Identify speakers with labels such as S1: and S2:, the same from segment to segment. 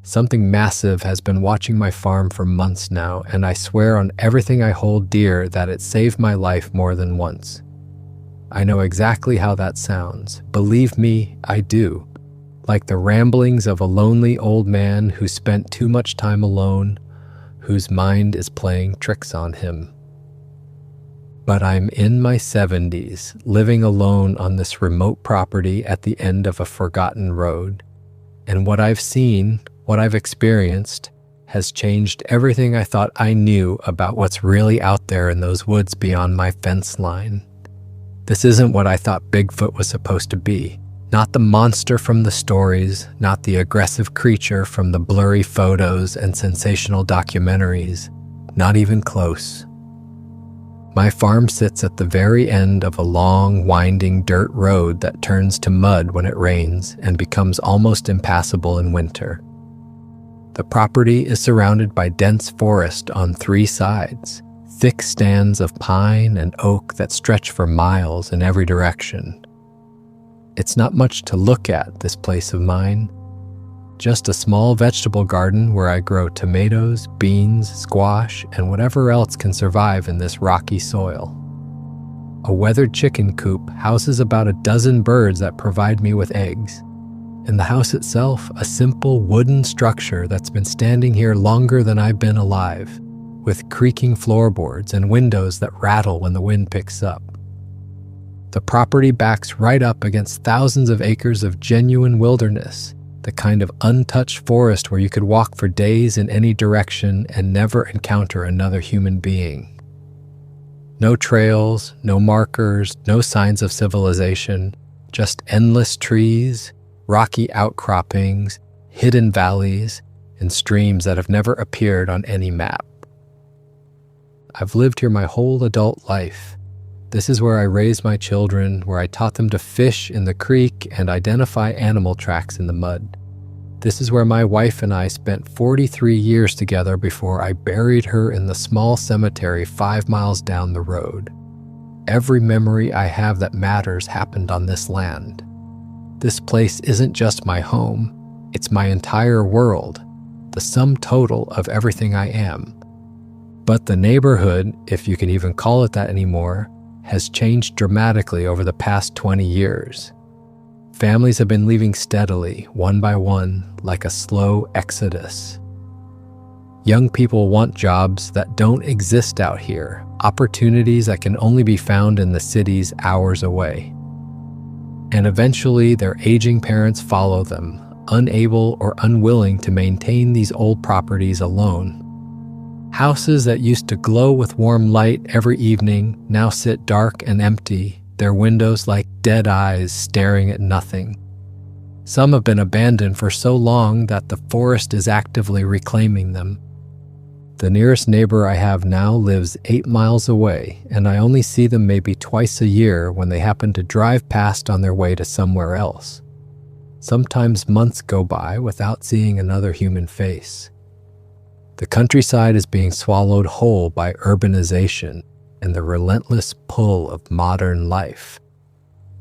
S1: Something massive has been watching my farm for months now, and I swear on everything I hold dear that it saved my life more than once. I know exactly how that sounds. Believe me, I do. Like the ramblings of a lonely old man who spent too much time alone, whose mind is playing tricks on him. But I'm in my 70s, living alone on this remote property at the end of a forgotten road. And what I've seen, what I've experienced, has changed everything I thought I knew about what's really out there in those woods beyond my fence line. This isn't what I thought Bigfoot was supposed to be. Not the monster from the stories, not the aggressive creature from the blurry photos and sensational documentaries. Not even close. My farm sits at the very end of a long, winding dirt road that turns to mud when it rains and becomes almost impassable in winter. The property is surrounded by dense forest on 3 sides, thick stands of pine and oak that stretch for miles in every direction. It's not much to look at, this place of mine. Just a small vegetable garden where I grow tomatoes, beans, squash, and whatever else can survive in this rocky soil. A weathered chicken coop houses about a dozen birds that provide me with eggs. And the house itself, a simple wooden structure that's been standing here longer than I've been alive, with creaking floorboards and windows that rattle when the wind picks up. The property backs right up against thousands of acres of genuine wilderness, the kind of untouched forest where you could walk for days in any direction and never encounter another human being. No trails, no markers, no signs of civilization, just endless trees, rocky outcroppings, hidden valleys, and streams that have never appeared on any map. I've lived here my whole adult life. This is where I raised my children, where I taught them to fish in the creek and identify animal tracks in the mud. This is where my wife and I spent 43 years together before I buried her in the small cemetery 5 miles down the road. Every memory I have that matters happened on this land. This place isn't just my home, it's my entire world, the sum total of everything I am. But the neighborhood, if you can even call it that anymore, has changed dramatically over the past 20 years. Families have been leaving steadily, one by one, like a slow exodus. Young people want jobs that don't exist out here, opportunities that can only be found in the cities hours away. And eventually their aging parents follow them, unable or unwilling to maintain these old properties alone. Houses that used to glow with warm light every evening now sit dark and empty, their windows like dead eyes staring at nothing. Some have been abandoned for so long that the forest is actively reclaiming them. The nearest neighbor I have now lives 8 miles away, and I only see them maybe twice a year when they happen to drive past on their way to somewhere else. Sometimes months go by without seeing another human face. The countryside is being swallowed whole by urbanization and the relentless pull of modern life.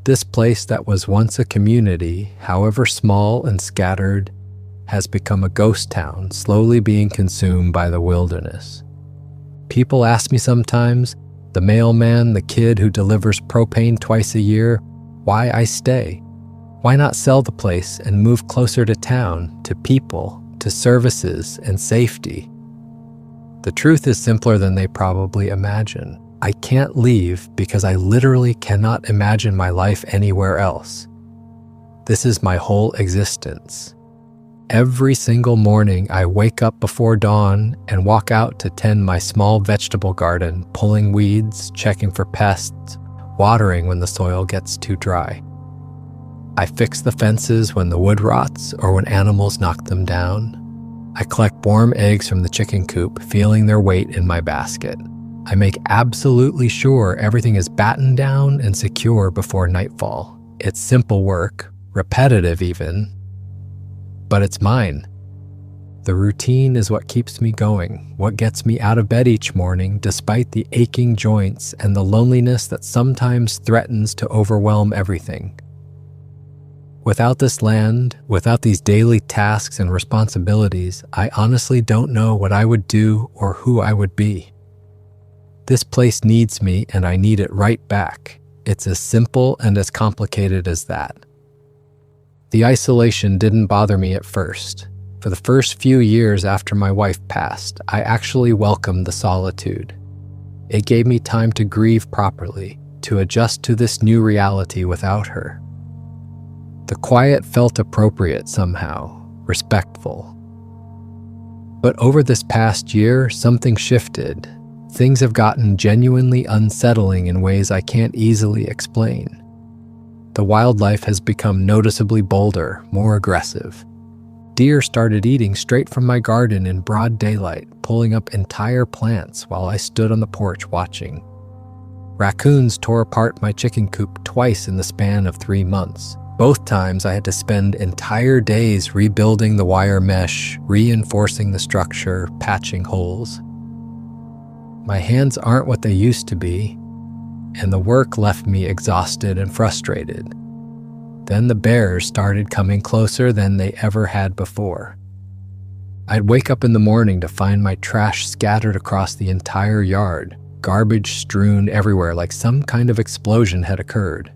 S1: This place that was once a community, however small and scattered, has become a ghost town, slowly being consumed by the wilderness. People ask me sometimes, the mailman, the kid who delivers propane twice a year, why I stay. Why not sell the place and move closer to town, to people, to services and safety? The truth is simpler than they probably imagine. I can't leave because I literally cannot imagine my life anywhere else. This is my whole existence. Every single morning I wake up before dawn and walk out to tend my small vegetable garden, pulling weeds, checking for pests, watering when the soil gets too dry. I fix the fences when the wood rots or when animals knock them down. I collect warm eggs from the chicken coop, feeling their weight in my basket. I make absolutely sure everything is battened down and secure before nightfall. It's simple work, repetitive even, but it's mine. The routine is what keeps me going, what gets me out of bed each morning despite the aching joints and the loneliness that sometimes threatens to overwhelm everything. Without this land, without these daily tasks and responsibilities, I honestly don't know what I would do or who I would be. This place needs me, and I need it right back. It's as simple and as complicated as that. The isolation didn't bother me at first. For the first few years after my wife passed, I actually welcomed the solitude. It gave me time to grieve properly, to adjust to this new reality without her. The quiet felt appropriate somehow, respectful. But over this past year, something shifted. Things have gotten genuinely unsettling in ways I can't easily explain. The wildlife has become noticeably bolder, more aggressive. Deer started eating straight from my garden in broad daylight, pulling up entire plants while I stood on the porch watching. Raccoons tore apart my chicken coop twice in the span of 3 months. Both times I had to spend entire days rebuilding the wire mesh, reinforcing the structure, patching holes. My hands aren't what they used to be, and the work left me exhausted and frustrated. Then the bears started coming closer than they ever had before. I'd wake up in the morning to find my trash scattered across the entire yard, garbage strewn everywhere like some kind of explosion had occurred.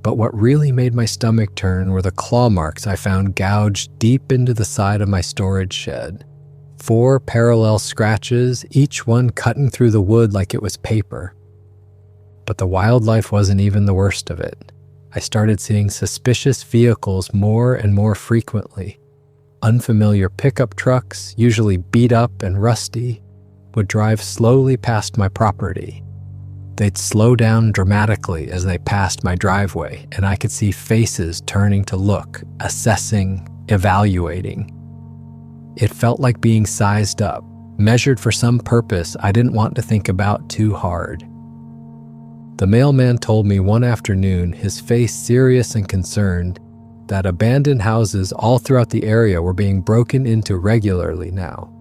S1: But what really made my stomach turn were the claw marks I found gouged deep into the side of my storage shed. 4 parallel scratches, each one cutting through the wood like it was paper. But the wildlife wasn't even the worst of it. I started seeing suspicious vehicles more and more frequently. Unfamiliar pickup trucks, usually beat up and rusty, would drive slowly past my property. They'd slow down dramatically as they passed my driveway, and I could see faces turning to look, assessing, evaluating. It felt like being sized up, measured for some purpose I didn't want to think about too hard. The mailman told me one afternoon, his face serious and concerned, that abandoned houses all throughout the area were being broken into regularly now.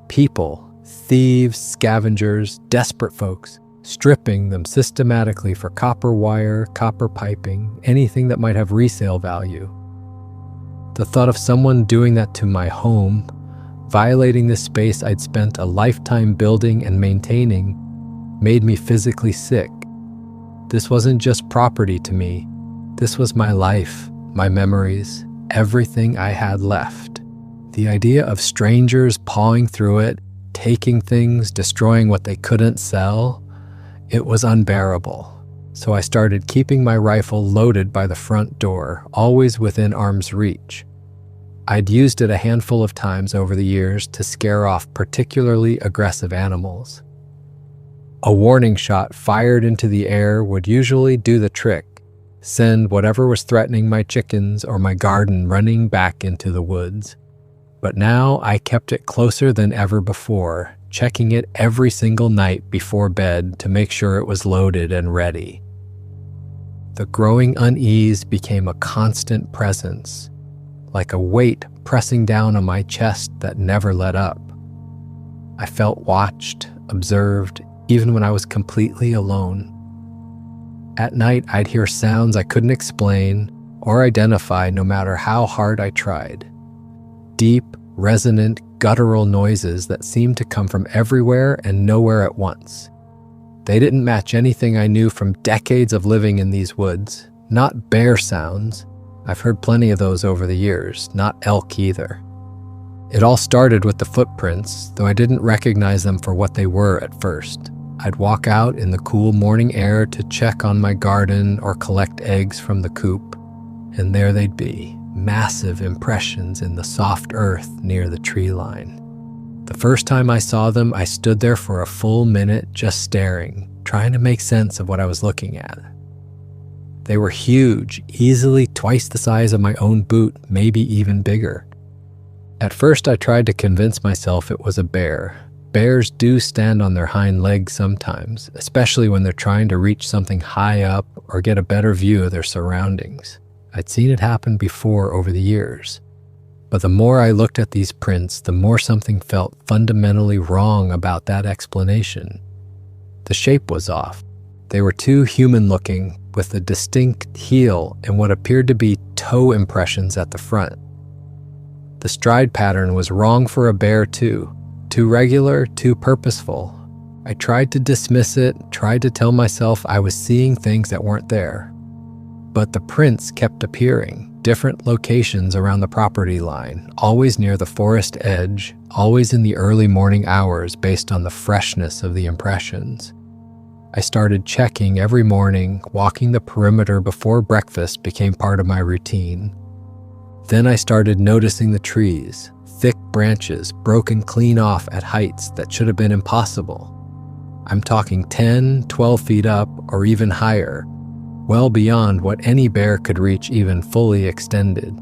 S1: People, thieves, scavengers, desperate folks, stripping them systematically for copper wire, copper piping, anything that might have resale value. The thought of someone doing that to my home, violating the space I'd spent a lifetime building and maintaining, made me physically sick. This wasn't just property to me. This was my life, my memories, everything I had left. The idea of strangers pawing through it, taking things, destroying what they couldn't sell, it was unbearable. So I started keeping my rifle loaded by the front door, always within arm's reach. I'd used it a handful of times over the years to scare off particularly aggressive animals. A warning shot fired into the air would usually do the trick, send whatever was threatening my chickens or my garden running back into the woods. But now I kept it closer than ever before, checking it every single night before bed to make sure it was loaded and ready. The growing unease became a constant presence, like a weight pressing down on my chest that never let up. I felt watched, observed, even when I was completely alone. At night, I'd hear sounds I couldn't explain or identify no matter how hard I tried. Deep, resonant, guttural noises that seemed to come from everywhere and nowhere at once. They didn't match anything I knew from decades of living in these woods. Not bear sounds. I've heard plenty of those over the years, not elk either. It all started with the footprints, though I didn't recognize them for what they were at first. I'd walk out in the cool morning air to check on my garden or collect eggs from the coop, and there they'd be, massive impressions in the soft earth near the tree line. The first time I saw them, I stood there for a full minute just staring, trying to make sense of what I was looking at. They were huge, easily twice the size of my own boot, maybe even bigger. At first I tried to convince myself it was a bear. Bears do stand on their hind legs sometimes, especially when they're trying to reach something high up or get a better view of their surroundings. I'd seen it happen before over the years. But the more I looked at these prints, the more something felt fundamentally wrong about that explanation. The shape was off. They were too human-looking, with a distinct heel and what appeared to be toe impressions at the front. The stride pattern was wrong for a bear too regular, too purposeful. I tried to dismiss it, tried to tell myself I was seeing things that weren't there. But the prints kept appearing, different locations around the property line, always near the forest edge, always in the early morning hours based on the freshness of the impressions. I started checking every morning, walking the perimeter before breakfast became part of my routine. Then I started noticing the trees, thick branches broken clean off at heights that should have been impossible. I'm talking 10, 12 feet up or even higher, well beyond what any bear could reach even fully extended.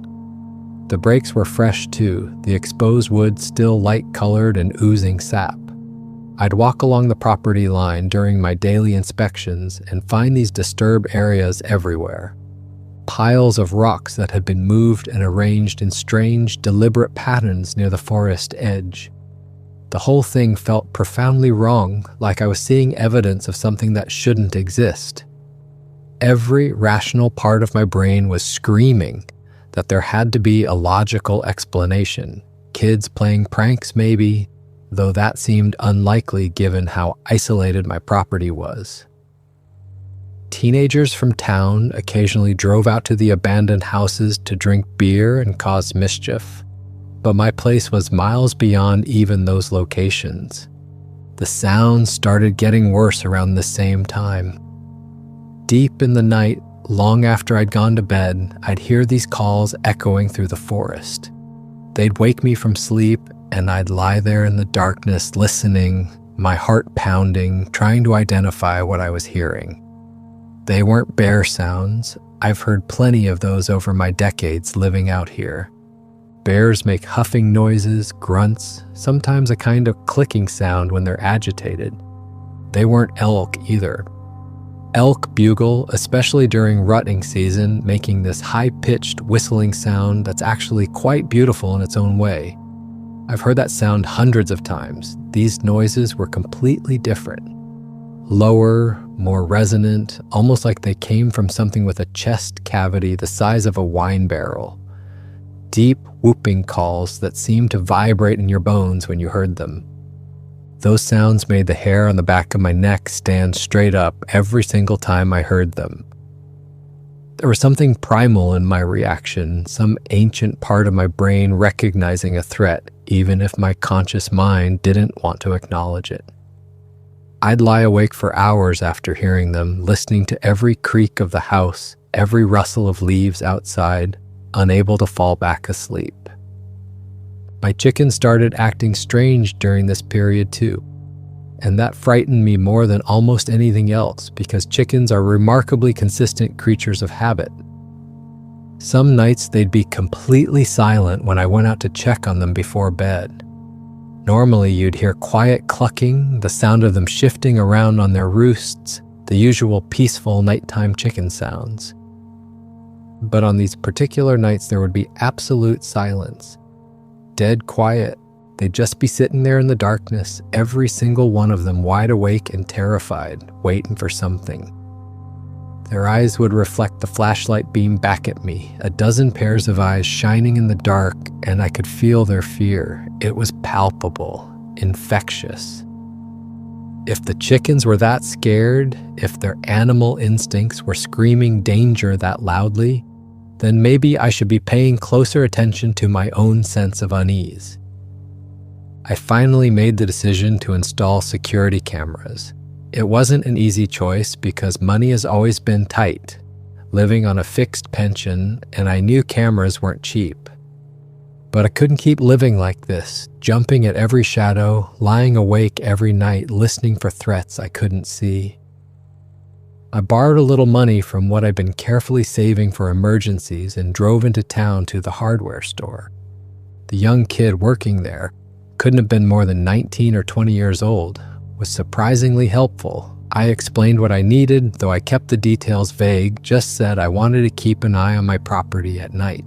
S1: The breaks were fresh too, the exposed wood still light-colored and oozing sap. I'd walk along the property line during my daily inspections and find these disturbed areas everywhere. Piles of rocks that had been moved and arranged in strange, deliberate patterns near the forest edge. The whole thing felt profoundly wrong, like I was seeing evidence of something that shouldn't exist. Every rational part of my brain was screaming that there had to be a logical explanation. Kids playing pranks maybe, though that seemed unlikely given how isolated my property was. Teenagers from town occasionally drove out to the abandoned houses to drink beer and cause mischief, but my place was miles beyond even those locations. The sounds started getting worse around the same time. Deep in the night, long after I'd gone to bed, I'd hear these calls echoing through the forest. They'd wake me from sleep, and I'd lie there in the darkness listening, my heart pounding, trying to identify what I was hearing. They weren't bear sounds. I've heard plenty of those over my decades living out here. Bears make huffing noises, grunts, sometimes a kind of clicking sound when they're agitated. They weren't elk either. Elk bugle, especially during rutting season, making this high-pitched whistling sound that's actually quite beautiful in its own way. I've heard that sound hundreds of times. These noises were completely different. Lower, more resonant, almost like they came from something with a chest cavity the size of a wine barrel. Deep whooping calls that seemed to vibrate in your bones when you heard them. Those sounds made the hair on the back of my neck stand straight up every single time I heard them. There was something primal in my reaction, some ancient part of my brain recognizing a threat, even if my conscious mind didn't want to acknowledge it. I'd lie awake for hours after hearing them, listening to every creak of the house, every rustle of leaves outside, unable to fall back asleep. My chickens started acting strange during this period too, and that frightened me more than almost anything else because chickens are remarkably consistent creatures of habit. Some nights they'd be completely silent when I went out to check on them before bed. Normally you'd hear quiet clucking, the sound of them shifting around on their roosts, the usual peaceful nighttime chicken sounds. But on these particular nights there would be absolute silence. Dead quiet. They'd just be sitting there in the darkness, every single one of them wide awake and terrified, waiting for something. Their eyes would reflect the flashlight beam back at me, a dozen pairs of eyes shining in the dark, and I could feel their fear. It was palpable, infectious. If the chickens were that scared, if their animal instincts were screaming danger that loudly, then maybe I should be paying closer attention to my own sense of unease. I finally made the decision to install security cameras. It wasn't an easy choice because money has always been tight, living on a fixed pension, and I knew cameras weren't cheap. But I couldn't keep living like this, jumping at every shadow, lying awake every night, listening for threats I couldn't see. I borrowed a little money from what I'd been carefully saving for emergencies and drove into town to the hardware store. The young kid working there, couldn't have been more than 19 or 20 years old, was surprisingly helpful. I explained what I needed, though I kept the details vague, just said I wanted to keep an eye on my property at night.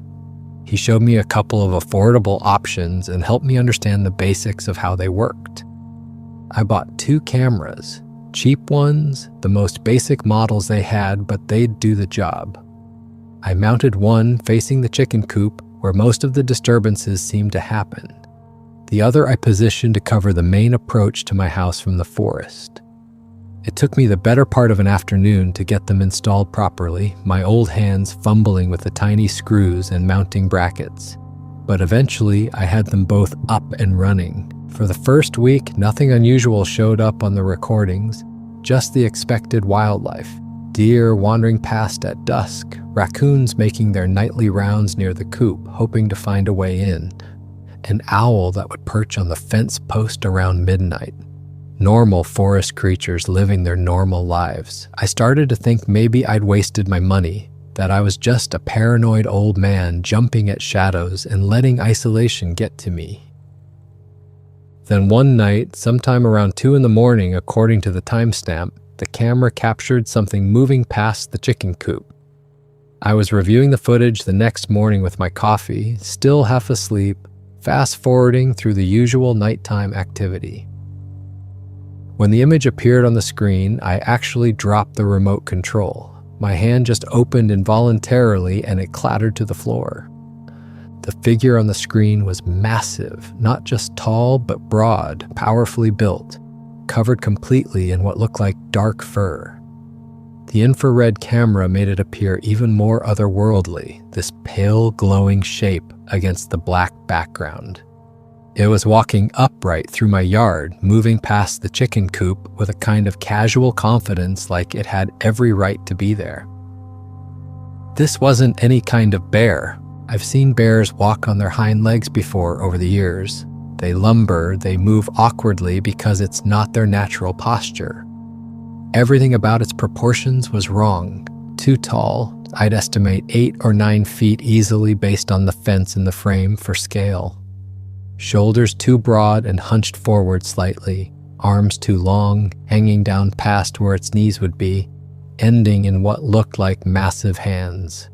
S1: He showed me a couple of affordable options and helped me understand the basics of how they worked. I bought 2 cameras, Cheap ones, the most basic models they had, but they'd do the job. I mounted one facing the chicken coop where most of the disturbances seemed to happen. The other I positioned to cover the main approach to my house from the forest. It took me the better part of an afternoon to get them installed properly, my old hands fumbling with the tiny screws and mounting brackets. But eventually, I had them both up and running. For the first week, nothing unusual showed up on the recordings, just the expected wildlife. Deer wandering past at dusk, raccoons making their nightly rounds near the coop, hoping to find a way in, an owl that would perch on the fence post around midnight. Normal forest creatures living their normal lives. I started to think maybe I'd wasted my money, that I was just a paranoid old man jumping at shadows and letting isolation get to me. Then one night, sometime around 2 a.m, according to the timestamp, the camera captured something moving past the chicken coop. I was reviewing the footage the next morning with my coffee, still half asleep, fast-forwarding through the usual nighttime activity. When the image appeared on the screen, I actually dropped the remote control. My hand just opened involuntarily and it clattered to the floor. The figure on the screen was massive, not just tall, but broad, powerfully built, covered completely in what looked like dark fur. The infrared camera made it appear even more otherworldly, this pale, glowing shape against the black background. It was walking upright through my yard, moving past the chicken coop with a kind of casual confidence like it had every right to be there. This wasn't any kind of bear. I've seen bears walk on their hind legs before over the years. They lumber, they move awkwardly because it's not their natural posture. Everything about its proportions was wrong. Too tall, I'd estimate 8 or 9 feet easily based on the fence in the frame for scale. Shoulders too broad and hunched forward slightly, arms too long, hanging down past where its knees would be, ending in what looked like massive hands.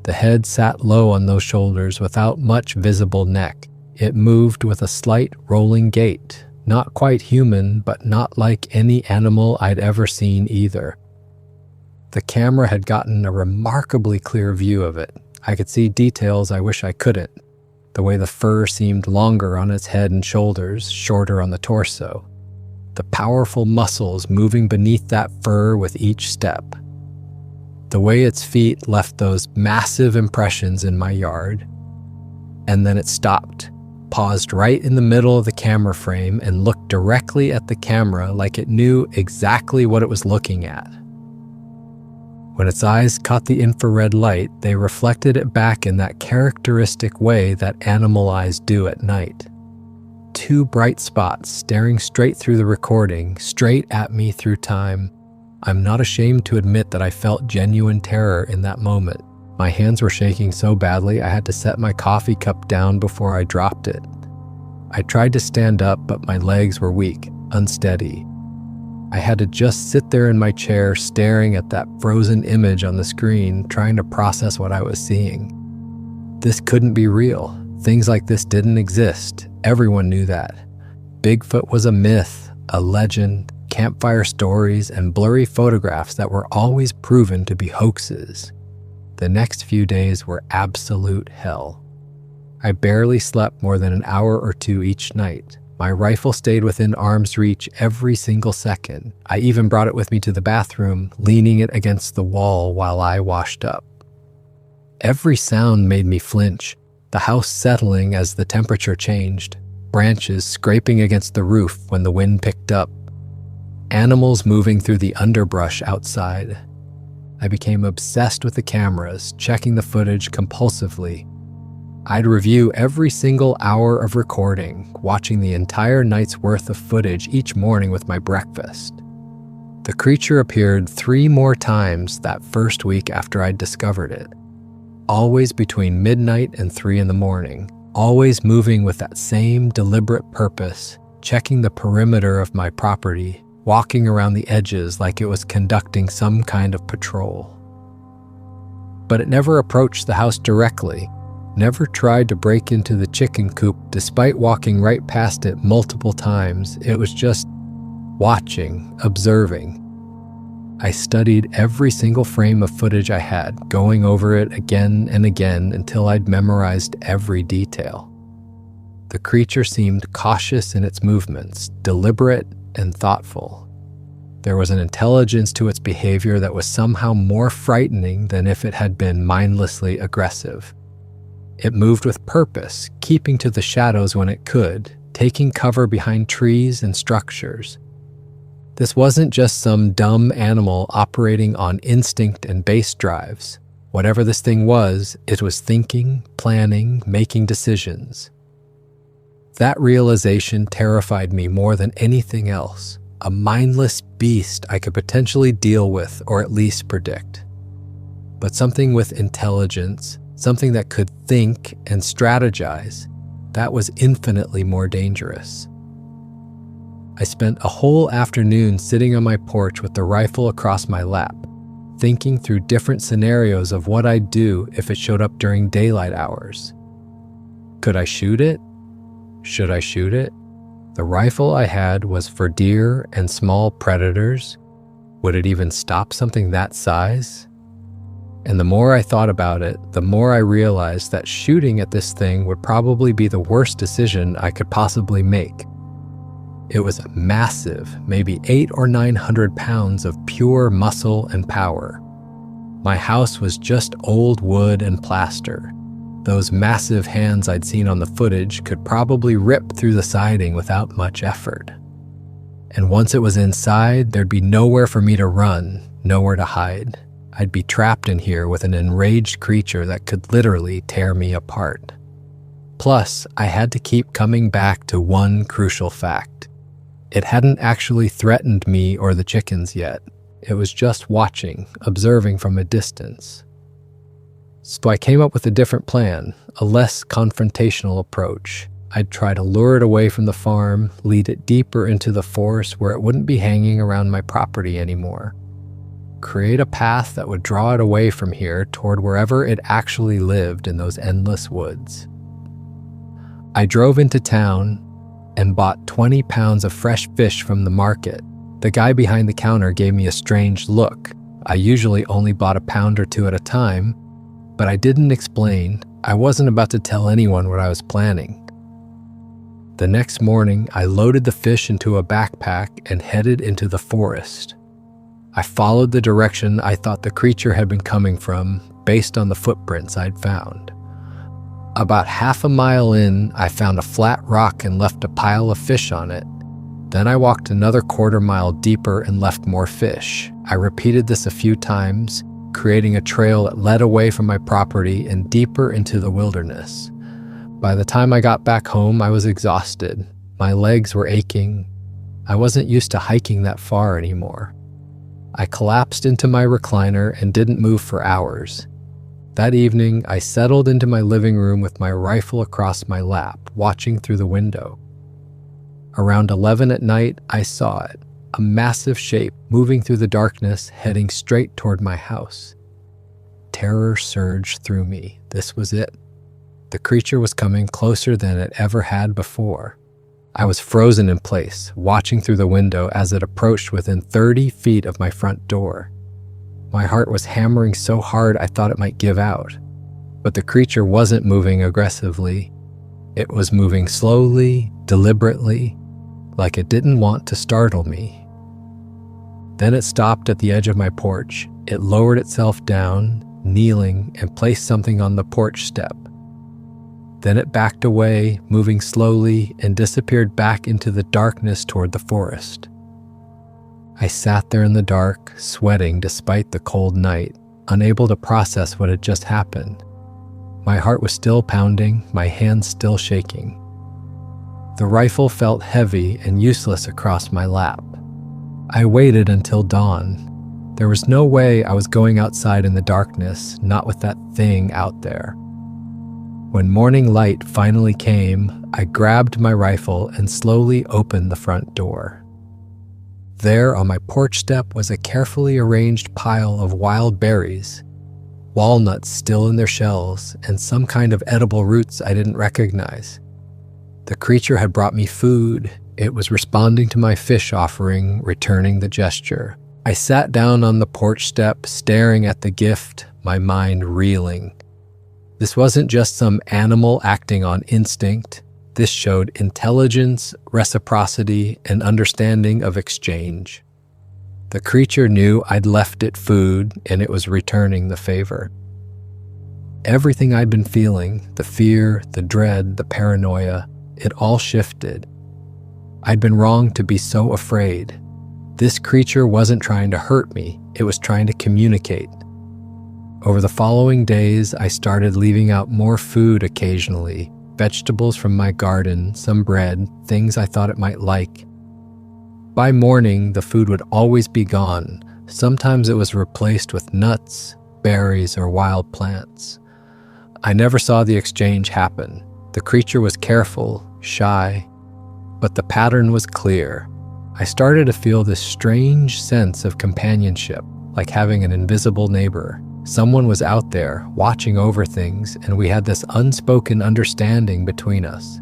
S1: The head sat low on those shoulders without much visible neck. It moved with a slight rolling gait, not quite human, but not like any animal I'd ever seen either. The camera had gotten a remarkably clear view of it. I could see details I wish I couldn't. The way the fur seemed longer on its head and shoulders, shorter on the torso. The powerful muscles moving beneath that fur with each step. The way its feet left those massive impressions in my yard. And then it stopped, paused right in the middle of the camera frame and looked directly at the camera like it knew exactly what it was looking at. When its eyes caught the infrared light, they reflected it back in that characteristic way that animal eyes do at night. 2 bright spots staring straight through the recording, straight at me through time. I'm not ashamed to admit that I felt genuine terror in that moment. My hands were shaking so badly I had to set my coffee cup down before I dropped it. I tried to stand up, but my legs were weak, unsteady. I had to just sit there in my chair staring at that frozen image on the screen, trying to process what I was seeing. This couldn't be real. Things like this didn't exist. Everyone knew that. Bigfoot was a myth, a legend, campfire stories, and blurry photographs that were always proven to be hoaxes. The next few days were absolute hell. I barely slept more than an hour or 2 each night. My rifle stayed within arm's reach every single second. I even brought it with me to the bathroom, leaning it against the wall while I washed up. Every sound made me flinch, the house settling as the temperature changed, branches scraping against the roof when the wind picked up, animals moving through the underbrush outside. I became obsessed with the cameras, checking the footage compulsively. I'd review every single hour of recording, watching the entire night's worth of footage each morning with my breakfast. The creature appeared 3 more times that first week after I'd discovered it. Always between midnight and 3 a.m, always moving with that same deliberate purpose, checking the perimeter of my property, walking around the edges like it was conducting some kind of patrol. But it never approached the house directly, never tried to break into the chicken coop despite walking right past it multiple times. It was just watching, observing. I studied every single frame of footage I had, going over it again and again until I'd memorized every detail. The creature seemed cautious in its movements, deliberate and thoughtful. There was an intelligence to its behavior that was somehow more frightening than if it had been mindlessly aggressive. It moved with purpose, keeping to the shadows when it could, taking cover behind trees and structures. This wasn't just some dumb animal operating on instinct and base drives. Whatever this thing was, it was thinking, planning, making decisions. That realization terrified me more than anything else. A mindless beast I could potentially deal with or at least predict. But something with intelligence, something that could think and strategize, that was infinitely more dangerous. I spent a whole afternoon sitting on my porch with the rifle across my lap, thinking through different scenarios of what I'd do if it showed up during daylight hours. Could I shoot it? Should I shoot it? The rifle I had was for deer and small predators. Would it even stop something that size? And the more I thought about it, the more I realized that shooting at this thing would probably be the worst decision I could possibly make. It was massive, maybe 800 or 900 pounds of pure muscle and power. My house was just old wood and plaster. Those massive hands I'd seen on the footage could probably rip through the siding without much effort. And once it was inside, there'd be nowhere for me to run, nowhere to hide. I'd be trapped in here with an enraged creature that could literally tear me apart. Plus, I had to keep coming back to one crucial fact. It hadn't actually threatened me or the chickens yet. It was just watching, observing from a distance. So I came up with a different plan, a less confrontational approach. I'd try to lure it away from the farm, lead it deeper into the forest where it wouldn't be hanging around my property anymore. Create a path that would draw it away from here toward wherever it actually lived in those endless woods. I drove into town and bought 20 pounds of fresh fish from the market. The guy behind the counter gave me a strange look. I usually only bought a pound or two at a time, but I didn't explain. I wasn't about to tell anyone what I was planning. The next morning, I loaded the fish into a backpack and headed into the forest. I followed the direction I thought the creature had been coming from, based on the footprints I'd found. About half a mile in, I found a flat rock and left a pile of fish on it. Then I walked another quarter mile deeper and left more fish. I repeated this a few times, creating a trail that led away from my property and deeper into the wilderness. By the time I got back home, I was exhausted. My legs were aching. I wasn't used to hiking that far anymore. I collapsed into my recliner and didn't move for hours. That evening, I settled into my living room with my rifle across my lap, watching through the window. Around 11 at night, I saw it, a massive shape moving through the darkness, heading straight toward my house. Terror surged through me. This was it. The creature was coming closer than it ever had before. I was frozen in place, watching through the window as it approached within 30 feet of my front door. My heart was hammering so hard I thought it might give out. But the creature wasn't moving aggressively. It was moving slowly, deliberately, like it didn't want to startle me. Then it stopped at the edge of my porch. It lowered itself down, kneeling, and placed something on the porch step. Then it backed away, moving slowly, and disappeared back into the darkness toward the forest. I sat there in the dark, sweating despite the cold night, unable to process what had just happened. My heart was still pounding, my hands still shaking. The rifle felt heavy and useless across my lap. I waited until dawn. There was no way I was going outside in the darkness, not with that thing out there. When morning light finally came, I grabbed my rifle and slowly opened the front door. There on my porch step was a carefully arranged pile of wild berries, walnuts still in their shells, and some kind of edible roots I didn't recognize. The creature had brought me food, It was responding to my fish offering, returning the gesture. I sat down on the porch step, staring at the gift, my mind reeling. This wasn't just some animal acting on instinct. This showed intelligence, reciprocity, and understanding of exchange. The creature knew I'd left it food, and it was returning the favor. Everything I'd been feeling, the fear, the dread, the paranoia, it all shifted. I'd been wrong to be so afraid. This creature wasn't trying to hurt me, it was trying to communicate. Over the following days, I started leaving out more food occasionally, vegetables from my garden, some bread, things I thought it might like. By morning, the food would always be gone. Sometimes it was replaced with nuts, berries, or wild plants. I never saw the exchange happen. The creature was careful, shy, but the pattern was clear. I started to feel this strange sense of companionship, like having an invisible neighbor. Someone was out there, watching over things, and we had this unspoken understanding between us.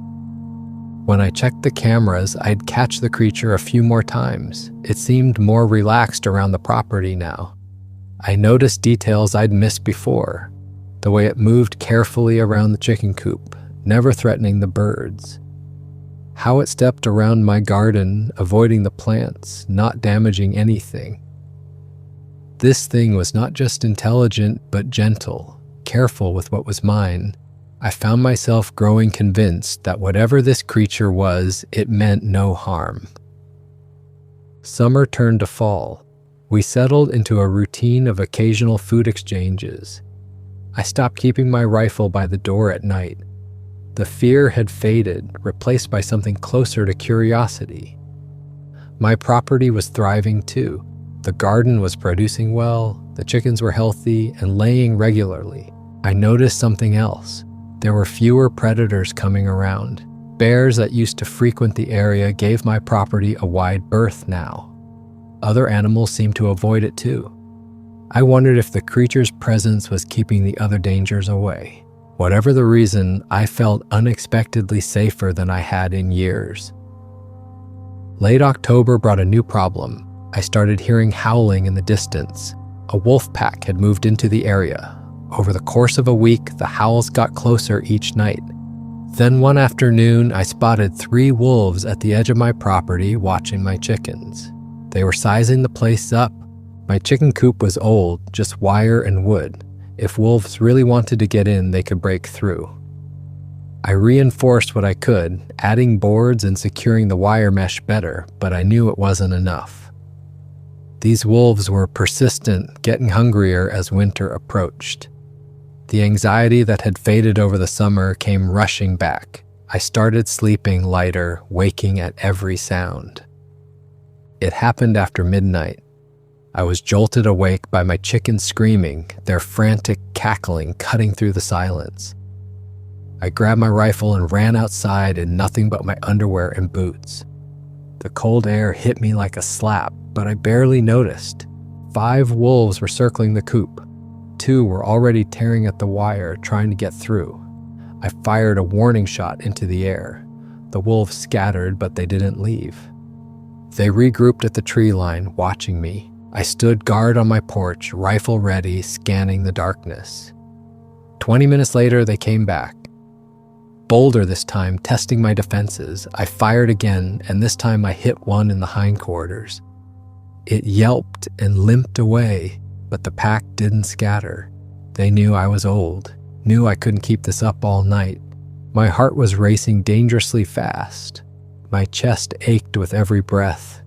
S1: When I checked the cameras, I'd catch the creature a few more times. It seemed more relaxed around the property now. I noticed details I'd missed before. The way it moved carefully around the chicken coop, never threatening the birds. How it stepped around my garden, avoiding the plants, not damaging anything. This thing was not just intelligent, but gentle, careful with what was mine. I found myself growing convinced that whatever this creature was, it meant no harm. Summer turned to fall. We settled into a routine of occasional food exchanges. I stopped keeping my rifle by the door at night. The fear had faded, replaced by something closer to curiosity. My property was thriving too. The garden was producing well, the chickens were healthy and laying regularly. I noticed something else. There were fewer predators coming around. Bears that used to frequent the area gave my property a wide berth now. Other animals seemed to avoid it too. I wondered if the creature's presence was keeping the other dangers away. Whatever the reason, I felt unexpectedly safer than I had in years. Late October brought a new problem. I started hearing howling in the distance. A wolf pack had moved into the area. Over the course of a week, the howls got closer each night. Then one afternoon, I spotted 3 wolves at the edge of my property watching my chickens. They were sizing the place up. My chicken coop was old, just wire and wood. If wolves really wanted to get in, they could break through. I reinforced what I could, adding boards and securing the wire mesh better, but I knew it wasn't enough. These wolves were persistent, getting hungrier as winter approached. The anxiety that had faded over the summer came rushing back. I started sleeping lighter, waking at every sound. It happened after midnight. I was jolted awake by my chickens screaming, their frantic cackling cutting through the silence. I grabbed my rifle and ran outside in nothing but my underwear and boots. The cold air hit me like a slap, but I barely noticed. 5 wolves were circling the coop. 2 were already tearing at the wire, trying to get through. I fired a warning shot into the air. The wolves scattered, but they didn't leave. They regrouped at the tree line, watching me. I stood guard on my porch, rifle ready, scanning the darkness. 20 minutes later, they came back. Bolder this time, testing my defenses. I fired again, and this time I hit one in the hindquarters. It yelped and limped away, but the pack didn't scatter. They knew I was old, knew I couldn't keep this up all night. My heart was racing dangerously fast. My chest ached with every breath.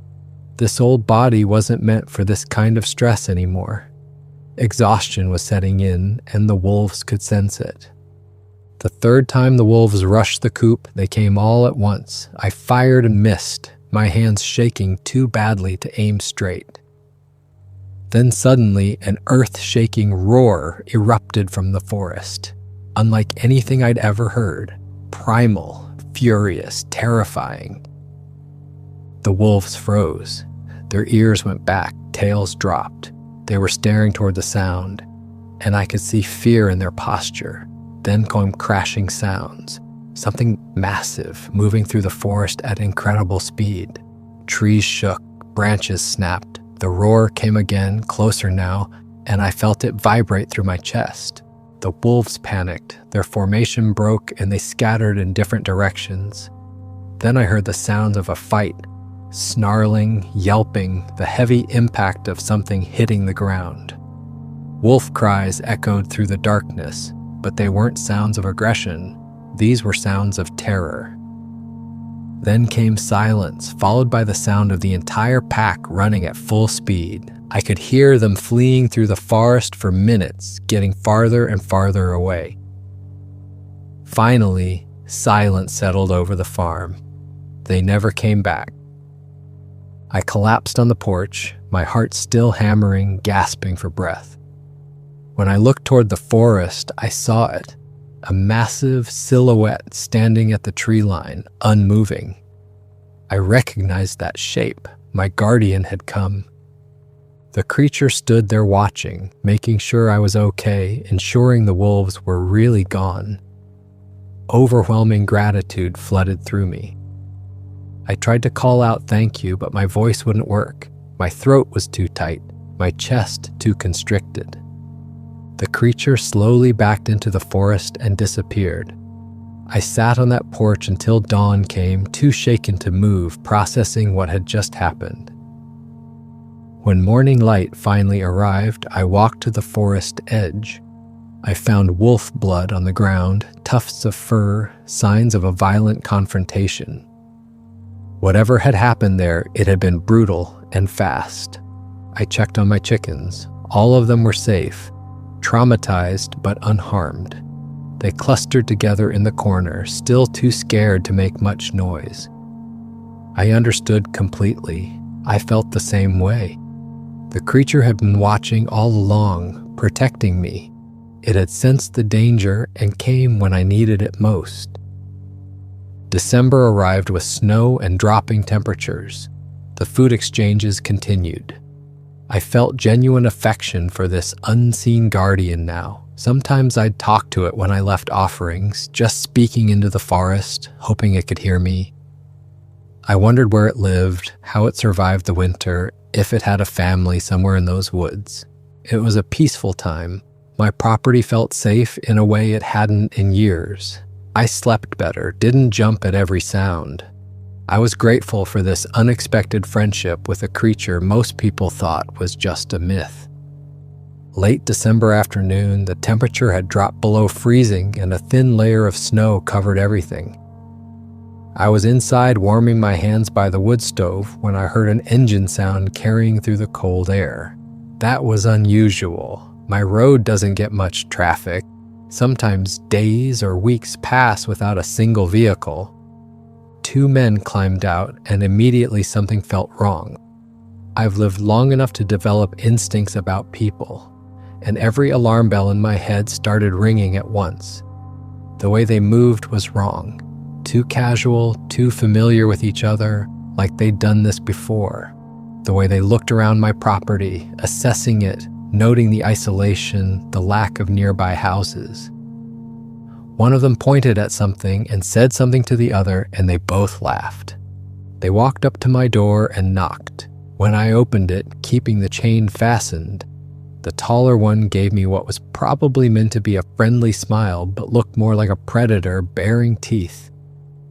S1: This old body wasn't meant for this kind of stress anymore. Exhaustion was setting in, and the wolves could sense it. The third time the wolves rushed the coop, they came all at once. I fired and missed, my hands shaking too badly to aim straight. Then suddenly, an earth-shaking roar erupted from the forest. Unlike anything I'd ever heard. Primal, furious, terrifying. The wolves froze. Their ears went back, tails dropped. They were staring toward the sound, and I could see fear in their posture. Then came crashing sounds. something massive moving through the forest at incredible speed. Trees shook, branches snapped. The roar came again, closer now, and I felt it vibrate through my chest. The wolves panicked, their formation broke, and they scattered in different directions. Then I heard the sounds of a fight, snarling, yelping, the heavy impact of something hitting the ground. Wolf cries echoed through the darkness, but they weren't sounds of aggression. These were sounds of terror. Then came silence, followed by the sound of the entire pack running at full speed. I could hear them fleeing through the forest for minutes, getting farther and farther away. Finally, silence settled over the farm. They never came back. I collapsed on the porch, my heart still hammering, gasping for breath. When I looked toward the forest, I saw it. A massive silhouette standing at the tree line, unmoving. I recognized that shape. My guardian had come. The creature stood there watching, making sure I was okay, ensuring the wolves were really gone. Overwhelming gratitude flooded through me. I tried to call out thank you, but my voice wouldn't work. My throat was too tight, my chest too constricted. The creature slowly backed into the forest and disappeared. I sat on that porch until dawn came, too shaken to move, processing what had just happened. When morning light finally arrived, I walked to the forest edge. I found wolf blood on the ground, tufts of fur, signs of a violent confrontation. Whatever had happened there, it had been brutal and fast. I checked on my chickens. All of them were safe. Traumatized but unharmed. They clustered together in the corner, still too scared to make much noise. I understood completely. I felt the same way. The creature had been watching all along, protecting me. It had sensed the danger and came when I needed it most. December arrived with snow and dropping temperatures. The food exchanges continued. I felt genuine affection for this unseen guardian now. Sometimes I'd talk to it when I left offerings, just speaking into the forest, hoping it could hear me. I wondered where it lived, how it survived the winter, if it had a family somewhere in those woods. It was a peaceful time. My property felt safe in a way it hadn't in years. I slept better, didn't jump at every sound. I was grateful for this unexpected friendship with a creature most people thought was just a myth. Late December afternoon, the temperature had dropped below freezing and a thin layer of snow covered everything. I was inside warming my hands by the wood stove when I heard an engine sound carrying through the cold air. That was unusual. My road doesn't get much traffic. Sometimes days or weeks pass without a single vehicle. 2 men climbed out, and immediately something felt wrong. I've lived long enough to develop instincts about people, and every alarm bell in my head started ringing at once. The way they moved was wrong. Too casual, too familiar with each other, like they'd done this before. The way they looked around my property, assessing it, noting the isolation, the lack of nearby houses. One of them pointed at something and said something to the other, and they both laughed. They walked up to my door and knocked. When I opened it, keeping the chain fastened, the taller one gave me what was probably meant to be a friendly smile, but looked more like a predator baring teeth.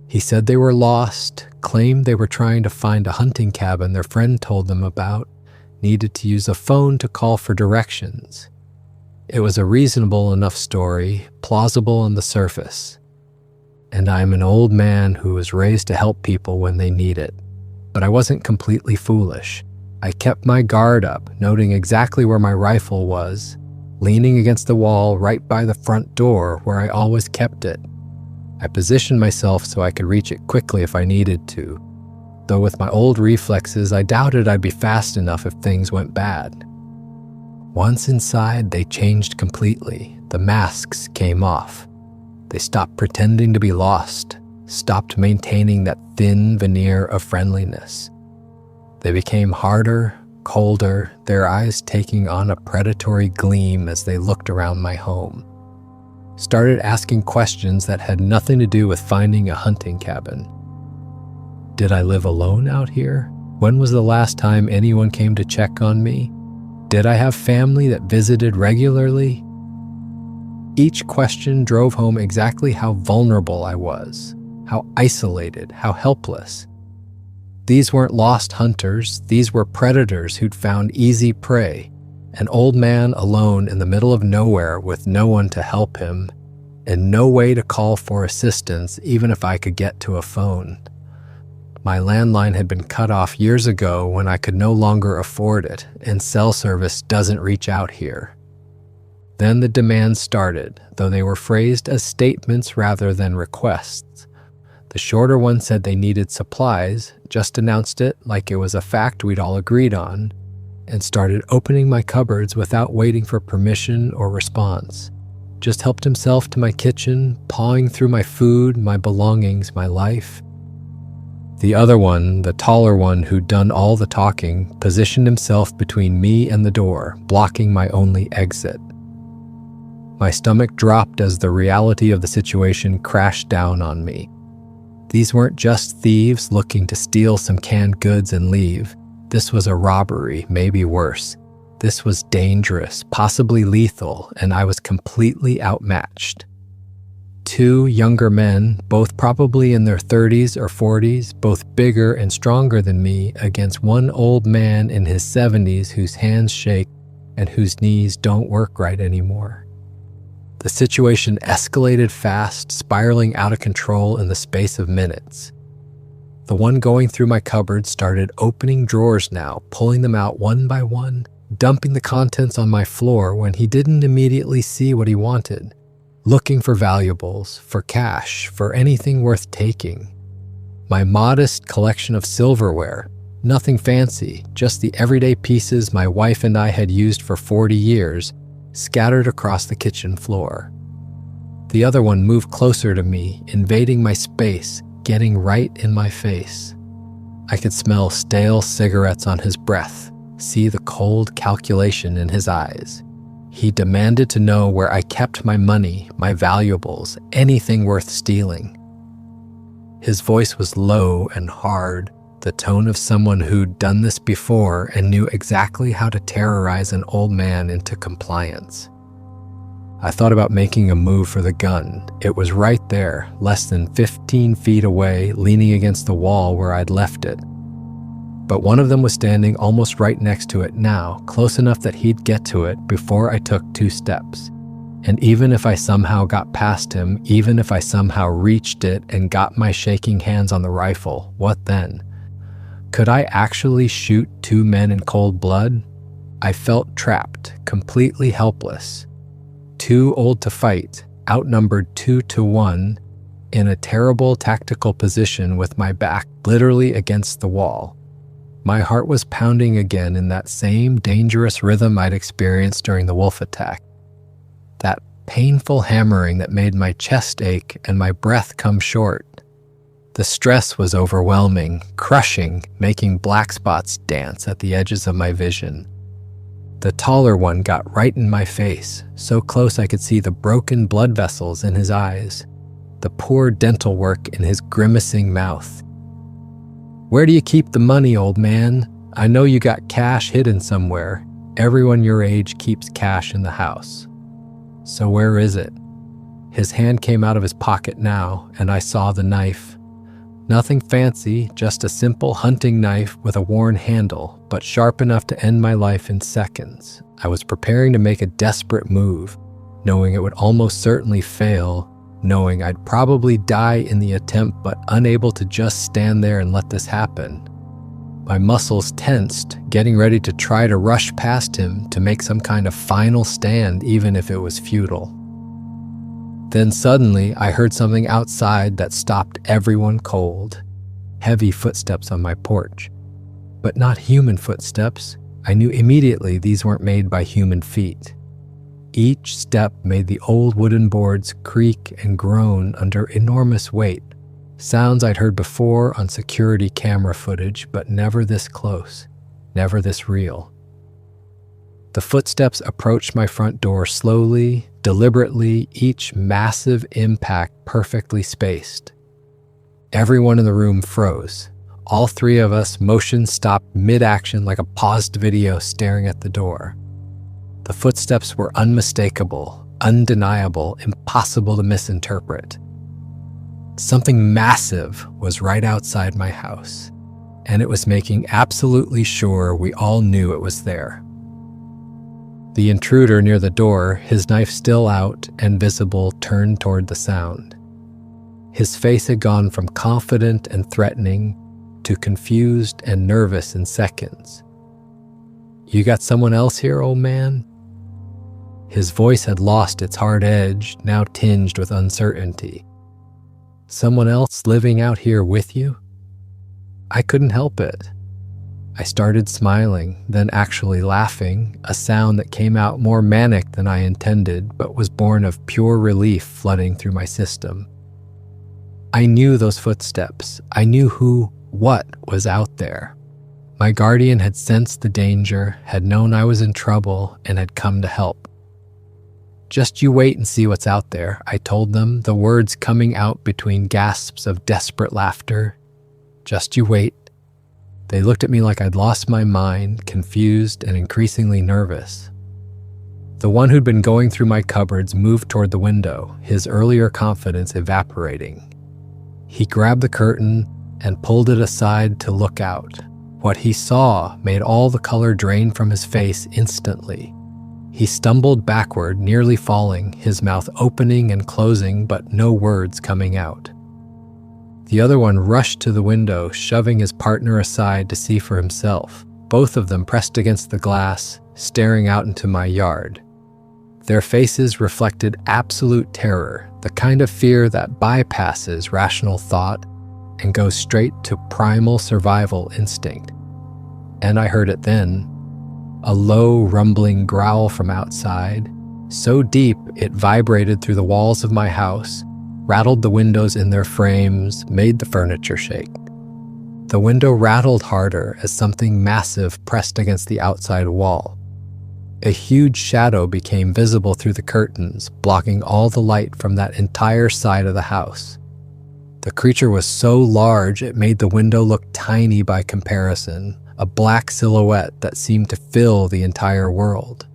S1: He said they were lost, claimed they were trying to find a hunting cabin their friend told them about, needed to use a phone to call for directions. It was a reasonable enough story, plausible on the surface. And I'm an old man who was raised to help people when they need it. But I wasn't completely foolish. I kept my guard up, noting exactly where my rifle was, leaning against the wall right by the front door where I always kept it. I positioned myself so I could reach it quickly if I needed to, though with my old reflexes, I doubted I'd be fast enough if things went bad. Once inside, they changed completely. The masks came off. They stopped pretending to be lost, stopped maintaining that thin veneer of friendliness. They became harder, colder, their eyes taking on a predatory gleam as they looked around my home. started asking questions that had nothing to do with finding a hunting cabin. Did I live alone out here? When was the last time anyone came to check on me? Did I have family that visited regularly? Each question drove home exactly how vulnerable I was, how isolated, how helpless. These weren't lost hunters, these were predators who'd found easy prey. An old man alone in the middle of nowhere with no one to help him, and no way to call for assistance even if I could get to a phone. My landline had been cut off years ago when I could no longer afford it, and cell service doesn't reach out here. Then the demands started, though they were phrased as statements rather than requests. The shorter one said they needed supplies, just announced it like it was a fact we'd all agreed on, and started opening my cupboards without waiting for permission or response. Just helped himself to my kitchen, pawing through my food, my belongings, my life. The other one, the taller one who'd done all the talking, positioned himself between me and the door, blocking my only exit. My stomach dropped as the reality of the situation crashed down on me. These weren't just thieves looking to steal some canned goods and leave. This was a robbery, maybe worse. This was dangerous, possibly lethal, and I was completely outmatched. Two younger men, both probably in their 30s or 40s, both bigger and stronger than me, against one old man in his 70s whose hands shake and whose knees don't work right anymore. The situation escalated fast, spiraling out of control in the space of minutes. The one going through my cupboard started opening drawers now, pulling them out one by one, dumping the contents on my floor when he didn't immediately see what he wanted. Looking for valuables, for cash, for anything worth taking. My modest collection of silverware, nothing fancy, just the everyday pieces my wife and I had used for 40 years, scattered across the kitchen floor. The other one moved closer to me, invading my space, getting right in my face. I could smell stale cigarettes on his breath, see the cold calculation in his eyes. He demanded to know where I kept my money, my valuables, anything worth stealing. His voice was low and hard, the tone of someone who'd done this before and knew exactly how to terrorize an old man into compliance. I thought about making a move for the gun. It was right there, less than 15 feet away, leaning against the wall where I'd left it. But one of them was standing almost right next to it now, close enough that he'd get to it before I took 2 steps. And even if I somehow got past him, even if I somehow reached it and got my shaking hands on the rifle, what then? Could I actually shoot 2 men in cold blood? I felt trapped, completely helpless. Too old to fight, outnumbered 2 to 1, in a terrible tactical position with my back literally against the wall. My heart was pounding again in that same dangerous rhythm I'd experienced during the wolf attack. That painful hammering that made my chest ache and my breath come short. The stress was overwhelming, crushing, making black spots dance at the edges of my vision. The taller one got right in my face, so close I could see the broken blood vessels in his eyes, the poor dental work in his grimacing mouth. "Where do you keep the money, old man? I know you got cash hidden somewhere. Everyone your age keeps cash in the house. So where is it?" His hand came out of his pocket now, and I saw the knife. Nothing fancy, just a simple hunting knife with a worn handle, but sharp enough to end my life in seconds. I was preparing to make a desperate move, knowing it would almost certainly fail, knowing I'd probably die in the attempt, but unable to just stand there and let this happen. My muscles tensed, getting ready to try to rush past him to make some kind of final stand, even if it was futile. Then suddenly, I heard something outside that stopped everyone cold. Heavy footsteps on my porch. But not human footsteps. I knew immediately these weren't made by human feet. Each step made the old wooden boards creak and groan under enormous weight. Sounds I'd heard before on security camera footage, but never this close, never this real. The footsteps approached my front door slowly, deliberately, each massive impact perfectly spaced. Everyone in the room froze. All three of us motion stopped mid-action like a paused video staring at the door. The footsteps were unmistakable, undeniable, impossible to misinterpret. Something massive was right outside my house, and it was making absolutely sure we all knew it was there. The intruder near the door, his knife still out and visible, turned toward the sound. His face had gone from confident and threatening to confused and nervous in seconds. "You got someone else here, old man?" His voice had lost its hard edge, now tinged with uncertainty. "Someone else living out here with you?" I couldn't help it. I started smiling, then actually laughing, a sound that came out more manic than I intended, but was born of pure relief flooding through my system. I knew those footsteps. I knew what was out there. My guardian had sensed the danger, had known I was in trouble, and had come to help. "Just you wait and see what's out there," I told them, the words coming out between gasps of desperate laughter. "Just you wait." They looked at me like I'd lost my mind, confused and increasingly nervous. The one who'd been going through my cupboards moved toward the window, his earlier confidence evaporating. He grabbed the curtain and pulled it aside to look out. What he saw made all the color drain from his face instantly. He stumbled backward, nearly falling, his mouth opening and closing, but no words coming out. The other one rushed to the window, shoving his partner aside to see for himself. Both of them pressed against the glass, staring out into my yard. Their faces reflected absolute terror, the kind of fear that bypasses rational thought and goes straight to primal survival instinct. And I heard it then, a low, rumbling growl from outside, so deep it vibrated through the walls of my house, rattled the windows in their frames, made the furniture shake. The window rattled harder as something massive pressed against the outside wall. A huge shadow became visible through the curtains, blocking all the light from that entire side of the house. The creature was so large it made the window look tiny by comparison, a black silhouette that seemed to fill the entire world.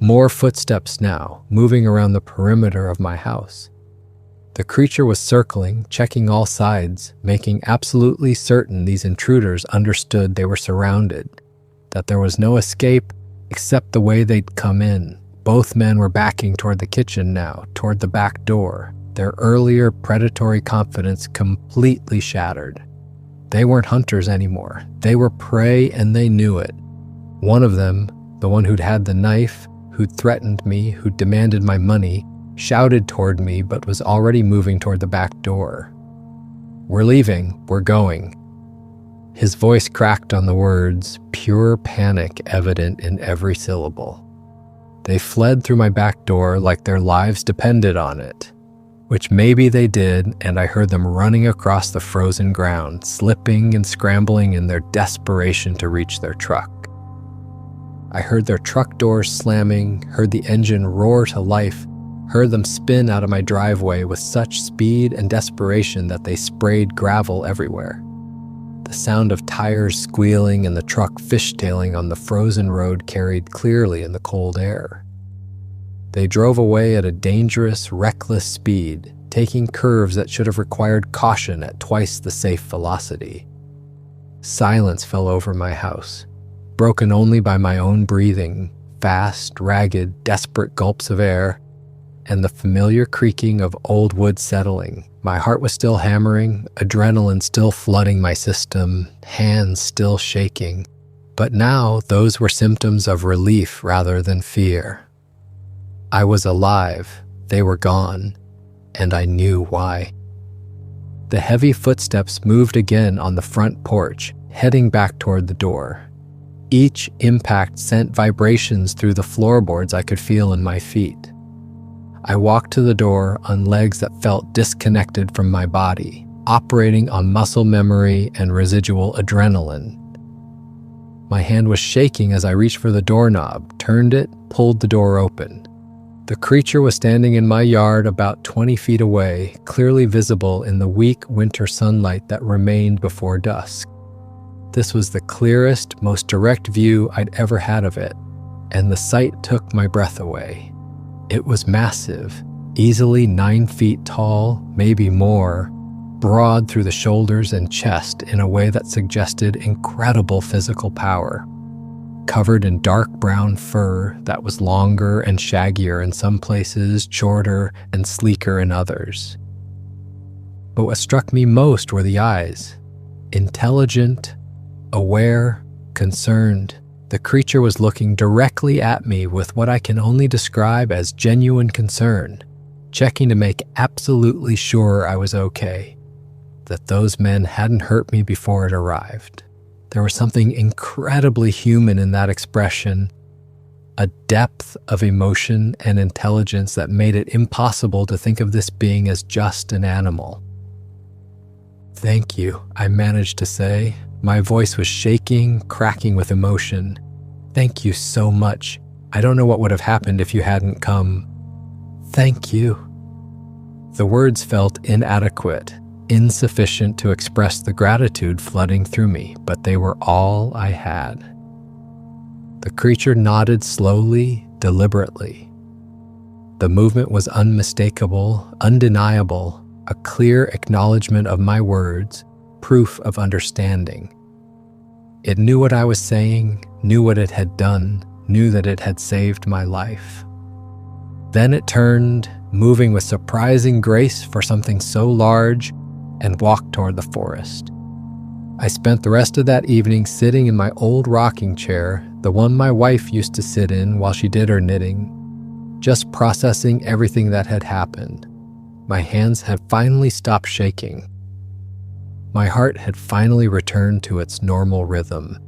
S1: More footsteps now, moving around the perimeter of my house. The creature was circling, checking all sides, making absolutely certain these intruders understood they were surrounded, that there was no escape except the way they'd come in. Both men were backing toward the kitchen now, toward the back door, their earlier predatory confidence completely shattered. They weren't hunters anymore. They were prey, and they knew it. One of them, the one who'd had the knife, who'd threatened me, who'd demanded my money, shouted toward me but was already moving toward the back door. "We're leaving. We're going." His voice cracked on the words, pure panic evident in every syllable. They fled through my back door like their lives depended on it, which maybe they did, and I heard them running across the frozen ground, slipping and scrambling in their desperation to reach their truck. I heard their truck doors slamming, heard the engine roar to life, heard them spin out of my driveway with such speed and desperation that they sprayed gravel everywhere. The sound of tires squealing and the truck fishtailing on the frozen road carried clearly in the cold air. They drove away at a dangerous, reckless speed, taking curves that should have required caution at twice the safe velocity. Silence fell over my house, broken only by my own breathing, fast, ragged, desperate gulps of air, and the familiar creaking of old wood settling. My heart was still hammering, adrenaline still flooding my system, hands still shaking. But now those were symptoms of relief rather than fear. I was alive, they were gone, and I knew why. The heavy footsteps moved again on the front porch, heading back toward the door. Each impact sent vibrations through the floorboards I could feel in my feet. I walked to the door on legs that felt disconnected from my body, operating on muscle memory and residual adrenaline. My hand was shaking as I reached for the doorknob, turned it, pulled the door open. The creature was standing in my yard about 20 feet away, clearly visible in the weak winter sunlight that remained before dusk. This was the clearest, most direct view I'd ever had of it, and the sight took my breath away. It was massive, easily 9 feet tall, maybe more, broad through the shoulders and chest in a way that suggested incredible physical power. Covered in dark brown fur that was longer and shaggier in some places, shorter and sleeker in others. But what struck me most were the eyes. Intelligent, aware, concerned, the creature was looking directly at me with what I can only describe as genuine concern, checking to make absolutely sure I was okay, that those men hadn't hurt me before it arrived. There was something incredibly human in that expression, a depth of emotion and intelligence that made it impossible to think of this being as just an animal. "Thank you," I managed to say. My voice was shaking, cracking with emotion. "Thank you so much. I don't know what would have happened if you hadn't come. Thank you." The words felt inadequate, insufficient to express the gratitude flooding through me, but they were all I had. The creature nodded slowly, deliberately. The movement was unmistakable, undeniable, a clear acknowledgement of my words, proof of understanding. It knew what I was saying, knew what it had done, knew that it had saved my life. Then it turned, moving with surprising grace for something so large, and walked toward the forest. I spent the rest of that evening sitting in my old rocking chair, the one my wife used to sit in while she did her knitting, just processing everything that had happened. My hands had finally stopped shaking. My heart had finally returned to its normal rhythm.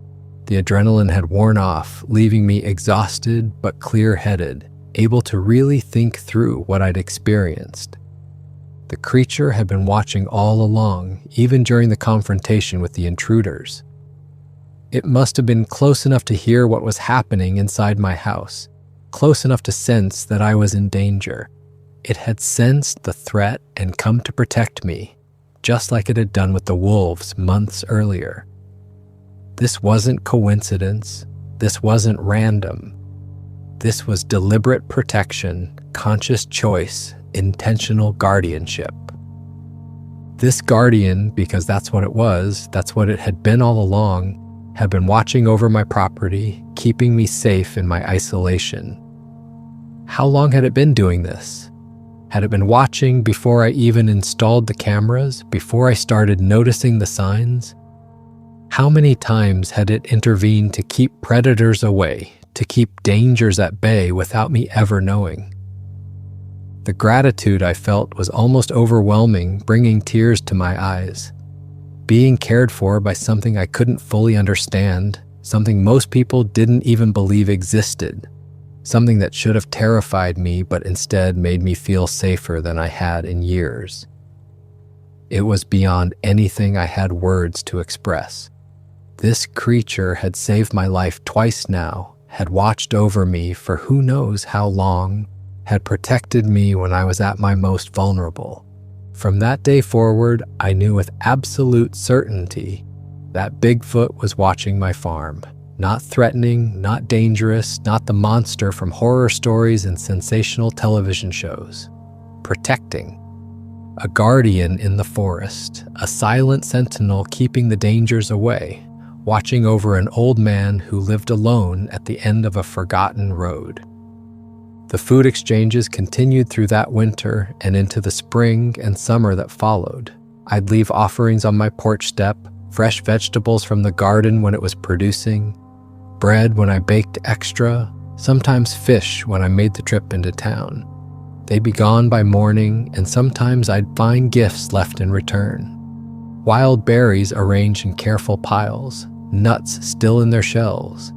S1: The adrenaline had worn off, leaving me exhausted but clear-headed, able to really think through what I'd experienced. The creature had been watching all along, even during the confrontation with the intruders. It must have been close enough to hear what was happening inside my house, close enough to sense that I was in danger. It had sensed the threat and come to protect me, just like it had done with the wolves months earlier. This wasn't coincidence. This wasn't random. This was deliberate protection, conscious choice, intentional guardianship. This guardian, because that's what it was, that's what it had been all along, had been watching over my property, keeping me safe in my isolation. How long had it been doing this? Had it been watching before I even installed the cameras, before I started noticing the signs? How many times had it intervened to keep predators away, to keep dangers at bay without me ever knowing? The gratitude I felt was almost overwhelming, bringing tears to my eyes. Being cared for by something I couldn't fully understand, something most people didn't even believe existed, something that should have terrified me but instead made me feel safer than I had in years. It was beyond anything I had words to express. This creature had saved my life twice now, had watched over me for who knows how long, had protected me when I was at my most vulnerable. From that day forward, I knew with absolute certainty that Bigfoot was watching my farm. Not threatening, not dangerous, not the monster from horror stories and sensational television shows. Protecting. A guardian in the forest, a silent sentinel keeping the dangers away, watching over an old man who lived alone at the end of a forgotten road. The food exchanges continued through that winter and into the spring and summer that followed. I'd leave offerings on my porch step, fresh vegetables from the garden when it was producing, bread when I baked extra, sometimes fish when I made the trip into town. They'd be gone by morning, and sometimes I'd find gifts left in return. Wild berries arranged in careful piles, nuts still in their shells,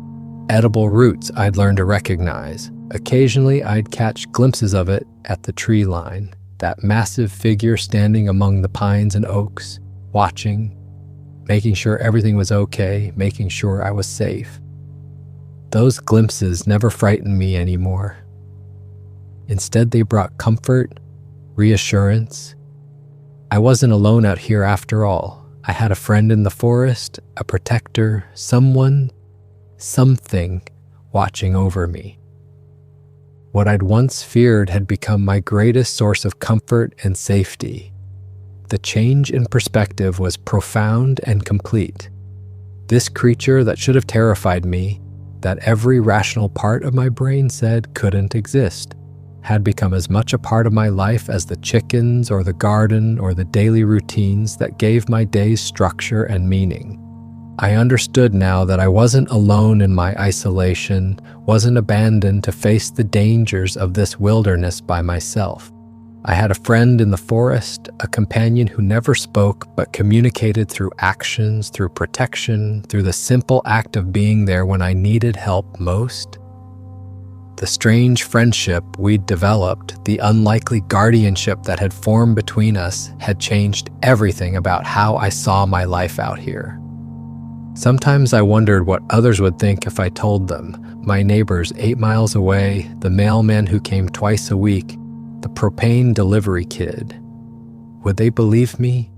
S1: edible roots I'd learned to recognize. Occasionally, I'd catch glimpses of it at the tree line, that massive figure standing among the pines and oaks, watching, making sure everything was okay, making sure I was safe. Those glimpses never frightened me anymore. Instead, they brought comfort, reassurance. I wasn't alone out here after all. I had a friend in the forest, a protector, someone, something watching over me. What I'd once feared had become my greatest source of comfort and safety. The change in perspective was profound and complete. This creature that should have terrified me, that every rational part of my brain said couldn't exist, had become as much a part of my life as the chickens or the garden or the daily routines that gave my days structure and meaning. I understood now that I wasn't alone in my isolation, wasn't abandoned to face the dangers of this wilderness by myself. I had a friend in the forest, a companion who never spoke but communicated through actions, through protection, through the simple act of being there when I needed help most. The strange friendship we'd developed, the unlikely guardianship that had formed between us, had changed everything about how I saw my life out here. Sometimes I wondered what others would think if I told them, my neighbors 8 miles away, the mailman who came twice a week, the propane delivery kid. Would they believe me?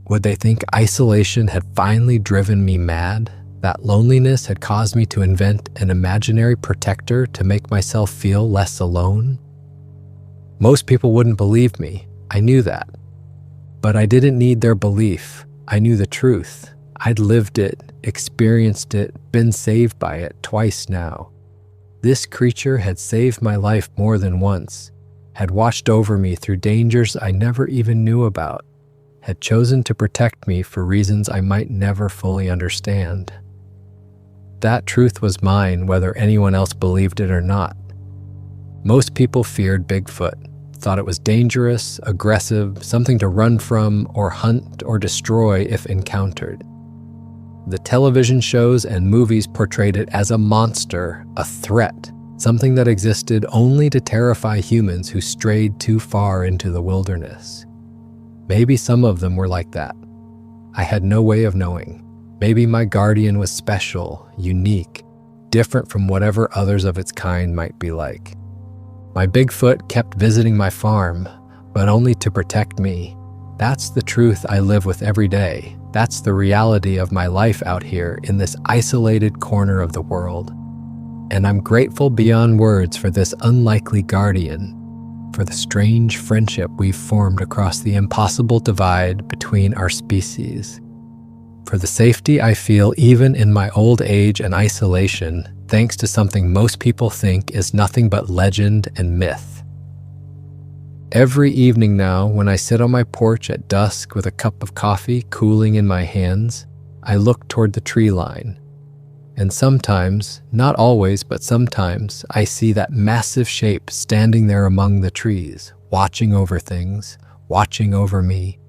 S1: Would they think isolation had finally driven me mad? That loneliness had caused me to invent an imaginary protector to make myself feel less alone? Most people wouldn't believe me. I knew that. But I didn't need their belief. I knew the truth. I'd lived it, experienced it, been saved by it twice now. This creature had saved my life more than once, had watched over me through dangers I never even knew about, had chosen to protect me for reasons I might never fully understand. That truth was mine, whether anyone else believed it or not. Most people feared Bigfoot, thought it was dangerous, aggressive, something to run from or hunt or destroy if encountered. The television shows and movies portrayed it as a monster, a threat, something that existed only to terrify humans who strayed too far into the wilderness. Maybe some of them were like that. I had no way of knowing. Maybe my guardian was special, unique, different from whatever others of its kind might be like. My Bigfoot kept visiting my farm, but only to protect me. That's the truth I live with every day. That's the reality of my life out here in this isolated corner of the world. And I'm grateful beyond words for this unlikely guardian, for the strange friendship we've formed across the impossible divide between our species. For the safety I feel even in my old age and isolation, thanks to something most people think is nothing but legend and myth. Every evening now, when I sit on my porch at dusk with a cup of coffee cooling in my hands, I look toward the tree line. And sometimes, not always, but sometimes, I see that massive shape standing there among the trees, watching over things, watching over me,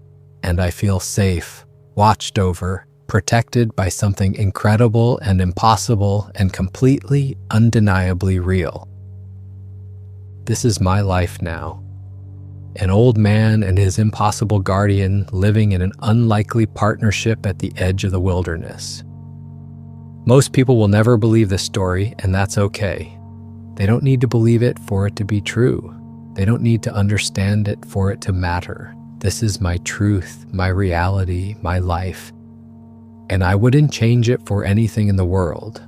S1: and I feel safe, watched over, protected by something incredible and impossible and completely, undeniably real. This is my life now. An old man and his impossible guardian living in an unlikely partnership at the edge of the wilderness. Most people will never believe this story, and that's okay. They don't need to believe it for it to be true. They don't need to understand it for it to matter. This is my truth, my reality, my life. And I wouldn't change it for anything in the world.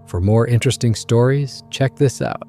S1: For more interesting stories, check this out.